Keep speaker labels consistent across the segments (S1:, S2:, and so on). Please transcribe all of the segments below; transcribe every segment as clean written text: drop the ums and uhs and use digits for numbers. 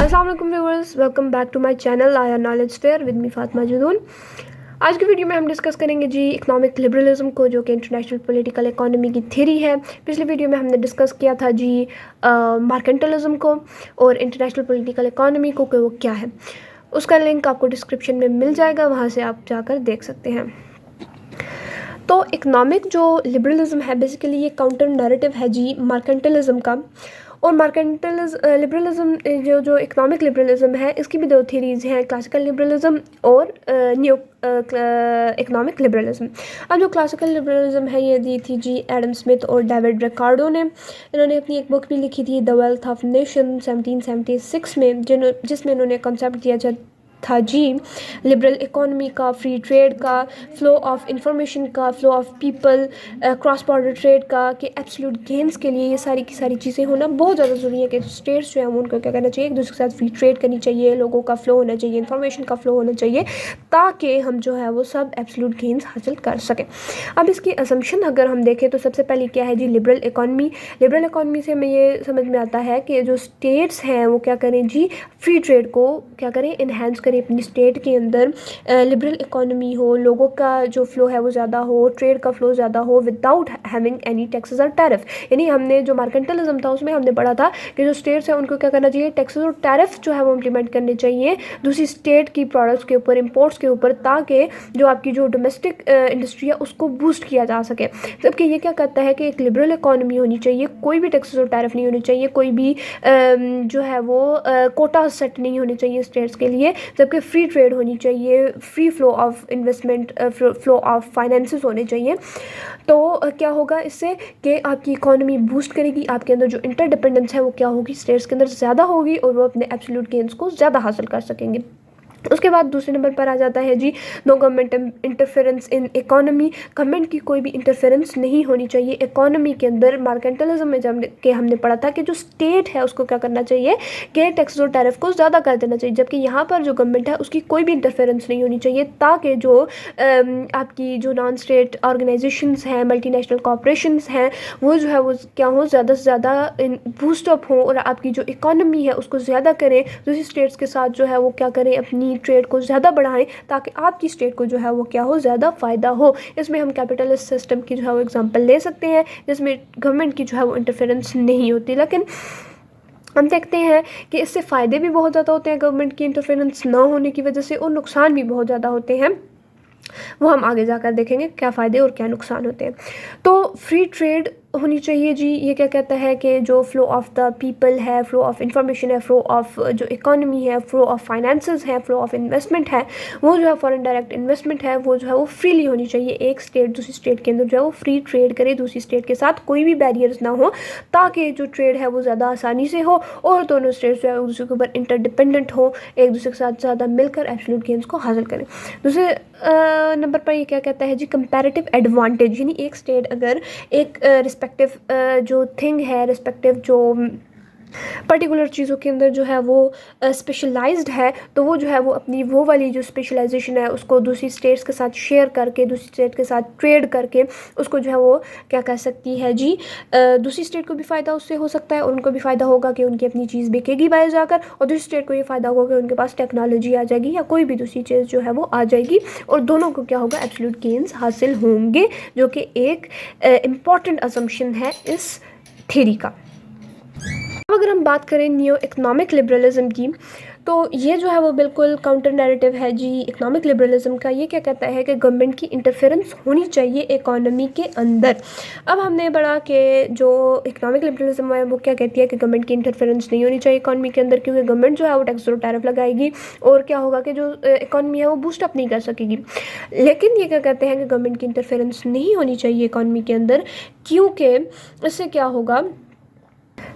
S1: अस्सलाम वालेकुम viewers, welcome back to my channel आया knowledge fair with me Fatima Jadoon. आज की वीडियो में हम डिस्कस करेंगे जी इकोनॉमिक लिबरलिज्म को, जो कि इंटरनेशनल पॉलिटिकल इकोनॉमी की थ्योरी है। पिछली वीडियो में हमने डिस्कस किया था जी मार्केंटलिज्म को और इंटरनेशनल पॉलिटिकल इकोनॉमी को कि वो क्या है। उसका लिंक आपको डिस्क्रिप्शन में मिल जाएगा, वहाँ से आप जाकर देख सकते हैं। तो इकोनॉमिक जो लिबरलिज्म है बेसिकली ये काउंटर नैरेटिव है जी मार्केंटलिज्म का। और लिबरलिज्म जो इकोनॉमिक लिबरलिज्म है इसकी भी दो थीरीज़ हैं, क्लासिकल लिबरलिज्म और न्यू इकोनॉमिक लिबरलिज्म। अब जो क्लासिकल लिबरलिज्म है ये दी थी जी एडम स्मिथ और डेविड रिकार्डो ने। इन्होंने अपनी एक बुक भी लिखी थी द वेल्थ ऑफ नेशन 1776 में, जिसमें इन्होंने कॉन्सेप्ट दिया था जी लिबरल इकोनॉमी का, फ्री ट्रेड का, फ्लो ऑफ इंफॉर्मेशन का, flow of people, cross border trade का, कि एब्सोल्यूट गेन्स के लिए ये सारी की सारी चीज़ें होना बहुत ज़्यादा ज़रूरी है कि स्टेट्स जो है उनको क्या करना चाहिए, एक दूसरे के साथ फ्री ट्रेड करनी चाहिए, लोगों का फ्लो होना चाहिए, इंफॉर्मेशन का फ्लो होना चाहिए, ताकि हम जो है वो सब एब्सोल्यूट गेन्स हासिल कर सकें। अब इसकी असम्पशन अगर हम देखें तो सबसे पहले क्या है जी लिबरल इकोनॉमी। लिबरल इकोनॉमी से हमें ये समझ में आता है कि जो स्टेट्स हैं वो क्या करें जी, फ्री ट्रेड को क्या करें, इन्हेंस करें अपनी स्टेट के अंदर। लिबरल इकोनॉमी हो, लोगों का जो फ्लो है वो ज़्यादा हो, ट्रेड का फ्लो ज़्यादा हो विदाउट हैविंग एनी टैक्सेस और टैरिफ। यानी हमने जो मार्केंटलिज्म था उसमें हमने पढ़ा था कि जो स्टेट्स हैं उनको क्या करना चाहिए, टैक्सेस और टैरिफ जो है वो इम्प्लीमेंट करने चाहिए दूसरी स्टेट की प्रोडक्ट्स के ऊपर, इंपोर्ट्स के ऊपर, ताकि जो आपकी जो डोमेस्टिक इंडस्ट्री है उसको बूस्ट किया जा सके। जबकि ये क्या कहता है कि एक लिबरल इकोनॉमी होनी चाहिए, कोई भी टैक्सेस और टैरिफ नहीं होनी चाहिए, कोई भी जो है वो कोटा सेट नहीं होने चाहिए स्टेट्स के लिए, जबकि फ्री ट्रेड होनी चाहिए, free flow of investment, flow of finances होने चाहिए। तो क्या होगा इससे कि आपकी इकोनॉमी बूस्ट करेगी, आपके अंदर जो इंटरडिपेंडेंस है वो क्या होगी, स्टेट्स के अंदर ज़्यादा होगी और वो अपने एब्सोल्यूट गेन्स को ज़्यादा हासिल कर सकेंगे। उसके बाद दूसरे नंबर पर आ जाता है जी no government interference in economy. Government की कोई भी इंटरफेरेंस नहीं होनी चाहिए इकोनॉमी के अंदर। मार्केंटलिज्म में जब हमने पढ़ा था कि जो स्टेट है उसको क्या करना चाहिए कि टैक्स और टैरिफ को ज़्यादा कर देना चाहिए, जबकि यहाँ पर जो गवर्नमेंट है उसकी कोई भी इंटरफेरेंस नहीं होनी चाहिए, ताकि जो आपकी जो नॉन स्टेट ऑर्गेनाइजेशंस हैं, मल्टीनेशनल कॉरपोरेशंस हैं, वो जो है वो क्या हो, ज़्यादा से ज़्यादा बूस्टअप हो और आपकी जो इकोनॉमी है उसको ज़्यादा करें, दूसरी स्टेट्स के साथ जो है वो क्या करें, अपनी ट्रेड को ज़्यादा बढ़ाएं, ताकि आपकी स्टेट को जो है वो क्या हो, ज़्यादा फ़ायदा हो। इसमें हम कैपिटलिस्ट सिस्टम की जो है वो एग्जांपल ले सकते हैं, जिसमें गवर्नमेंट की जो है वो इंटरफेरेंस नहीं होती। लेकिन हम देखते हैं कि इससे फ़ायदे भी बहुत ज़्यादा होते हैं गवर्नमेंट की इंटरफेरेंस ना होने की वजह से, और नुकसान भी बहुत ज़्यादा होते हैं। वो हम आगे जाकर देखेंगे क्या फ़ायदे और क्या नुकसान होते हैं। तो फ्री ट्रेड होनी चाहिए जी। ये क्या कहता है कि जो फ्लो ऑफ द पीपल है, फ्लो ऑफ इंफॉर्मेशन है, फ्लो ऑफ जो इकोनॉमी है, फ्लो ऑफ फाइनेंसेस है, फ्लो ऑफ इन्वेस्टमेंट है, वो जो है फॉरेन डायरेक्ट इन्वेस्टमेंट है, वो जो है वो फ्रीली होनी चाहिए। एक स्टेट दूसरी स्टेट के अंदर जो है वो फ्री ट्रेड करे, दूसरी स्टेट के साथ कोई भी बैरियर्स ना हो, ताकि जो ट्रेड है वो ज़्यादा आसानी से हो और दोनों स्टेट्स जो है एक दूसरे के ऊपर इंटरडिपेंडेंट हो, एक दूसरे के साथ ज़्यादा मिलकर एब्सोल्यूट गेन्स को हासिल करें। दूसरे नंबर पर ये क्या कहता है जी कंपैरेटिव एडवांटेज। यानी एक स्टेट अगर एक रिस्पेक्टिव जो थिंग है, रिस्पेक्टिव जो पर्टिकुलर चीज़ों के अंदर जो है वो स्पेशलाइज्ड है, तो वो जो है वो अपनी वो वाली जो स्पेशलाइजेशन है उसको दूसरी स्टेट्स के साथ शेयर करके, दूसरी स्टेट के साथ ट्रेड करके उसको जो है वो क्या कर सकती है जी, दूसरी स्टेट को भी फ़ायदा उससे हो सकता है और उनको भी फ़ायदा होगा कि उनकी अपनी चीज़ बिकेगी बाहर जाकर, और दूसरी स्टेट को ये फ़ायदा होगा कि उनके पास टेक्नोलॉजी आ जाएगी या कोई भी दूसरी चीज़ जो है वो आ जाएगी, और दोनों को क्या होगा, एब्सोल्यूट गेन्स हासिल होंगे, जो कि एक इम्पॉर्टेंट असम्पशन है इस थ्योरी का। अब अगर हम बात करें न्यू इकोनॉमिक लिबरलिज्म की, तो ये जो है वो बिल्कुल काउंटर नैरेटिव है जी इकोनॉमिक लिबरलिज्म का। ये क्या कहता है कि गवर्नमेंट की इंटरफेरेंस होनी चाहिए इकोनॉमी के अंदर। अब हमने पढ़ा कि जो इकोनॉमिक लिबरलिज्म है वो क्या कहती है कि गवर्नमेंट की इंटरफेरेंस नहीं होनी चाहिए इकोनॉमी के अंदर, क्योंकि गवर्नमेंट जो है वो टैक्स और टैरिफ लगाएगी और क्या होगा कि जो इकोनॉमी है वो बूस्टअप नहीं कर सकेगी। लेकिन ये क्या कहते हैं कि गवर्नमेंट की इंटरफेरेंस नहीं होनी चाहिए इकोनॉमी के अंदर, क्योंकि इससे क्या होगा,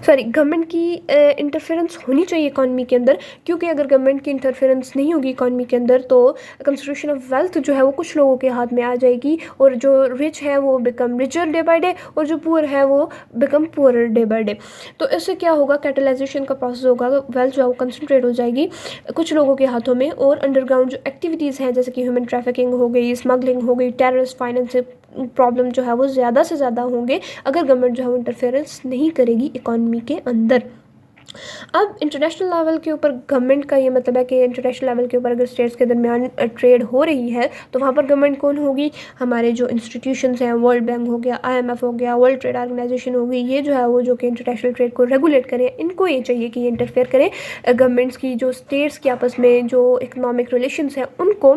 S1: गवर्नमेंट की इंटरफेरेंस होनी चाहिए इकॉनमी के अंदर, क्योंकि अगर गवर्नमेंट की इंटरफेरेंस नहीं होगी इकॉनमी के अंदर तो कंसंट्रेशन ऑफ वेल्थ जो है वो कुछ लोगों के हाथ में आ जाएगी, और जो रिच है वो become richer day by day, और जो पुअर है वो become poorer day by day. तो इससे क्या होगा, कैटलाइजेशन का प्रोसेस होगा, वेल्थ जो है वो कंसंट्रेट हो जाएगी कुछ लोगों के हाथों में, और अंडरग्राउंड जो एक्टिविटीज़ हैं जैसे कि ह्यूमन ट्रैफिकिंग हो गई, स्मगलिंग हो गई, टेररिस्ट फाइनेंस प्रॉब्लम जो है वो ज़्यादा से ज़्यादा होंगे अगर गवर्नमेंट जो है वो इंटरफेरेंस नहीं करेगी इकॉनमी के अंदर। अब इंटरनेशनल लेवल के ऊपर गवर्नमेंट का ये मतलब है कि इंटरनेशनल लेवल के ऊपर अगर स्टेट्स के दरमियान ट्रेड हो रही है तो वहाँ पर गवर्नमेंट कौन होगी? हमारे जो इंस्टीट्यूशंस हैं, वर्ल्ड बैंक हो गया, IMF हो गया, वर्ल्ड ट्रेड ऑर्गेनाइजेशन होगी, ये जो है वो जो कि इंटरनेशनल ट्रेड को रेगुलेट करें, इनको ये चाहिए कि ये इंटरफेयर करें गवर्नमेंट्स की जो स्टेट्स की आपस में जो इकनॉमिक रिलेशंस हैं उनको,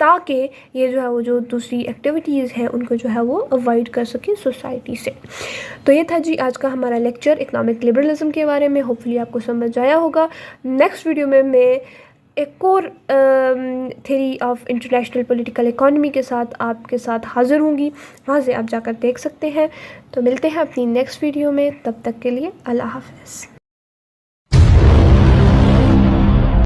S1: ताकि ये जो है वो जो दूसरी एक्टिविटीज़ हैं उनको जो है वो अवॉइड कर सकें सोसाइटी से। तो ये था जी आज का हमारा लेक्चर इकनॉमिक लिबरलिज्म के बारे में। होपफुली आपको समझ आया होगा। नेक्स्ट वीडियो में मैं एक और theory of international political economy के साथ आपके साथ हाज़िर होंगी, वहाँ से आप जाकर देख सकते हैं। तो मिलते हैं अपनी नेक्स्ट वीडियो में, तब तक के लिए अल्लाह हाफ़िज़।